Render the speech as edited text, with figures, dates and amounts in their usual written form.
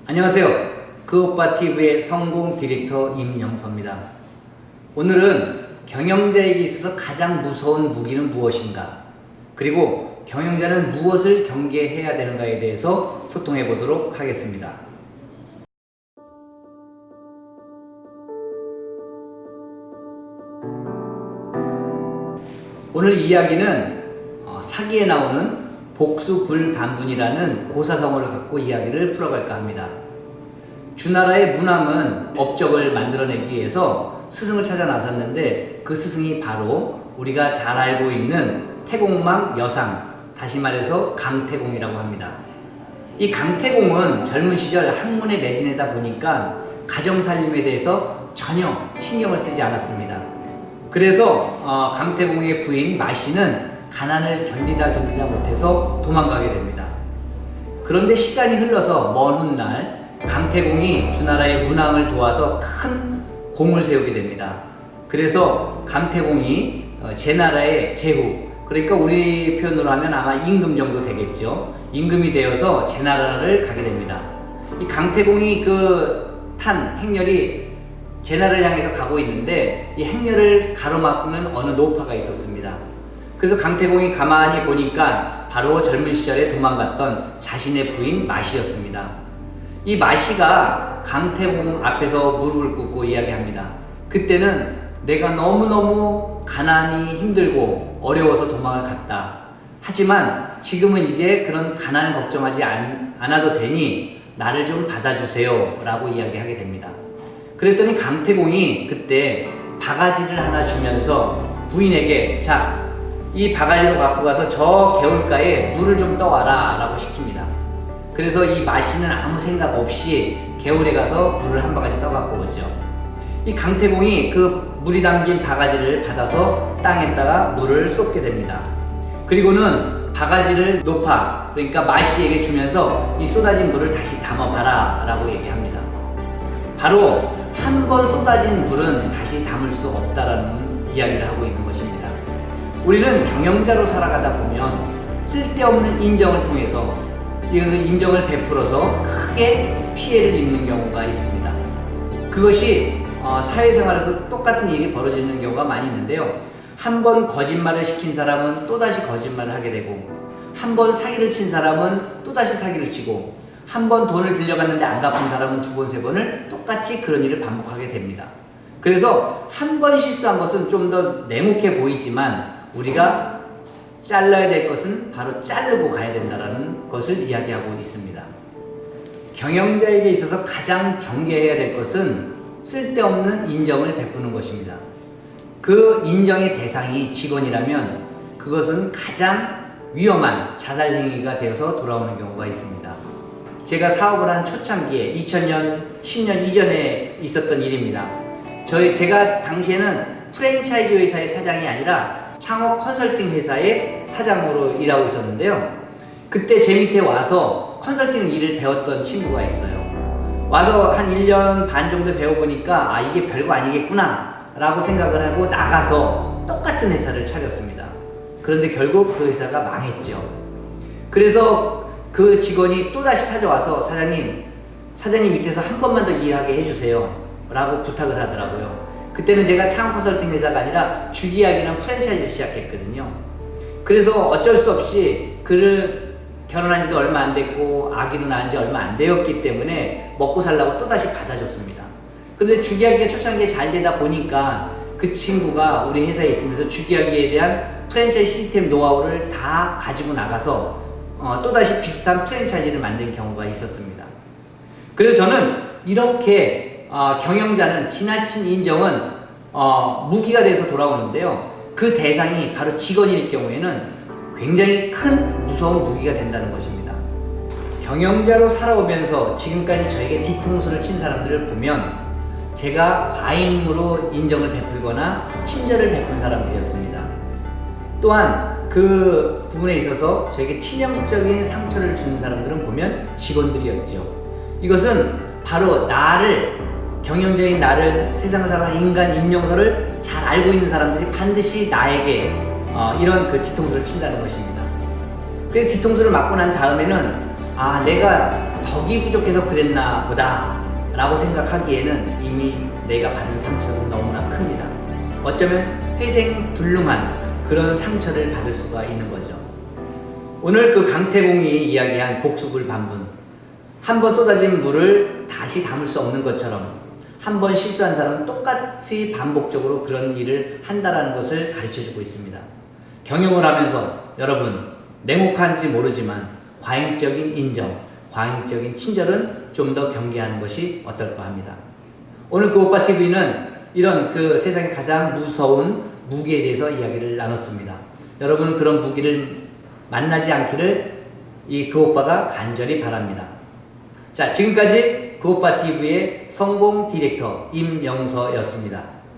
안녕하세요. 그 오빠 TV의 성공 디렉터 임영서입니다. 오늘은 경영자에게 있어서 가장 무서운 무기는 무엇인가? 그리고 경영자는 무엇을 경계해야 되는가에 대해서 소통해 보도록 하겠습니다. 오늘 이야기는 사기에 나오는 복수불반분이라는 고사성어를 갖고 이야기를 풀어갈까 합니다. 주나라의 문함은 업적을 만들어내기 위해서 스승을 찾아 나섰는데 그 스승이 바로 우리가 잘 알고 있는 태공망 여상, 다시 말해서 강태공이라고 합니다. 이 강태공은 젊은 시절 학문에 매진하다 보니까 가정살림에 대해서 전혀 신경을 쓰지 않았습니다. 그래서 강태공의 부인 마씨는 가난을 견디다 못해서 도망가게 됩니다. 그런데 시간이 흘러서 먼 훗날 강태공이 주나라의 문왕을 도와서 큰 공을 세우게 됩니다. 그래서 강태공이 제나라의 제후, 그러니까 우리 표현으로 하면 아마 임금 정도 되겠죠. 임금이 되어서 제나라를 가게 됩니다. 이 강태공이 탄 행렬이 제나라를 향해서 가고 있는데 이 행렬을 가로막는 어느 노파가 있었습니다. 그래서 강태공이 가만히 보니까 바로 젊은 시절에 도망갔던 자신의 부인 마씨였습니다. 이 마씨가 강태공 앞에서 무릎을 꿇고 이야기합니다. 그때는 내가 너무너무 가난이 힘들고 어려워서 도망을 갔다. 하지만 지금은 이제 그런 가난 걱정하지 않아도 되니 나를 좀 받아주세요 라고 이야기하게 됩니다. 그랬더니 강태공이 그때 바가지를 하나 주면서 부인에게 자, 이 바가지로 갖고 가서 저 개울가에 물을 좀 떠와라 라고 시킵니다. 그래서 이 마씨는 아무 생각 없이 개울에 가서 물을 한 바가지 떠갖고 오죠. 이 강태공이 그 물이 담긴 바가지를 받아서 땅에다가 물을 쏟게 됩니다. 그리고는 바가지를 노파, 그러니까 마씨에게 주면서 이 쏟아진 물을 다시 담아봐라 라고 얘기합니다. 바로 한 번 쏟아진 물은 다시 담을 수 없다라는 이야기를 하고 있는 것입니다. 우리는 경영자로 살아가다 보면 쓸데없는 인정을 통해서 인정을 베풀어서 크게 피해를 입는 경우가 있습니다. 그것이 사회생활에도 똑같은 일이 벌어지는 경우가 많이 있는데요. 한 번 거짓말을 시킨 사람은 또다시 거짓말을 하게 되고, 한 번 사기를 친 사람은 또다시 사기를 치고, 한 번 돈을 빌려갔는데 안 갚은 사람은 두 번, 세 번을 똑같이 그런 일을 반복하게 됩니다. 그래서 한 번 실수한 것은 좀 더 냉혹해 보이지만 우리가 잘라야 될 것은 바로 자르고 가야 된다는 것을 이야기하고 있습니다. 경영자에게 있어서 가장 경계해야 될 것은 쓸데없는 인정을 베푸는 것입니다. 그 인정의 대상이 직원이라면 그것은 가장 위험한 자살행위가 되어서 돌아오는 경우가 있습니다. 제가 사업을 한 초창기에 2000년, 10년 이전에 있었던 일입니다. 제가 당시에는 프랜차이즈 회사의 사장이 아니라 창업 컨설팅 회사의 사장으로 일하고 있었는데요. 그때 제 밑에 와서 컨설팅 일을 배웠던 친구가 있어요. 와서 한 1년 반 정도 배워보니까 이게 별거 아니겠구나 라고 생각을 하고 나가서 똑같은 회사를 차렸습니다. 그런데 결국 그 회사가 망했죠. 그래서 그 직원이 또다시 찾아와서 사장님 밑에서 한 번만 더 일하게 해주세요 라고 부탁을 하더라고요. 그때는 제가 창업 컨설팅 회사가 아니라 주기약이라는 프랜차이즈 시작했거든요. 그래서 어쩔 수 없이 그를 결혼한 지도 얼마 안 됐고 아기도 낳은 지 얼마 안 되었기 때문에 먹고 살라고 또다시 받아줬습니다. 근데 주기약이가 초창기에 잘 되다 보니까 그 친구가 우리 회사에 있으면서 주기약에 대한 프랜차이즈 시스템 노하우를 다 가지고 나가서 또다시 비슷한 프랜차이즈를 만든 경우가 있었습니다. 그래서 저는 이렇게 경영자는 지나친 인정은 무기가 돼서 돌아오는데요. 그 대상이 바로 직원일 경우에는 굉장히 큰 무서운 무기가 된다는 것입니다. 경영자로 살아오면서 지금까지 저에게 뒤통수를 친 사람들을 보면 제가 과잉으로 인정을 베풀거나 친절을 베푼 사람들이었습니다. 또한 그 부분에 있어서 저에게 치명적인 상처를 주는 사람들은 보면 직원들이었죠. 이것은 바로 경영자인 나를, 세상을 살아가는 인간 임용서를 잘 알고 있는 사람들이 반드시 나에게 이런 뒤통수를 친다는 것입니다. 그 뒤통수를 맞고 난 다음에는 내가 덕이 부족해서 그랬나 보다 라고 생각하기에는 이미 내가 받은 상처는 너무나 큽니다. 어쩌면 회생불능한 그런 상처를 받을 수가 있는 거죠. 오늘 그 강태공이 이야기한 복수불반분, 한 번 쏟아진 물을 다시 담을 수 없는 것처럼 한 번 실수한 사람은 똑같이 반복적으로 그런 일을 한다라는 것을 가르쳐주고 있습니다. 경영을 하면서 여러분 냉혹한지 모르지만 과잉적인 인정, 과잉적인 친절은 좀 더 경계하는 것이 어떨까 합니다. 오늘 그 오빠TV는 이런 그 세상에 가장 무서운 무기에 대해서 이야기를 나눴습니다. 여러분 그런 무기를 만나지 않기를 이 그 오빠가 간절히 바랍니다. 자, 지금까지 그 오빠TV의 성공 디렉터 임영서였습니다.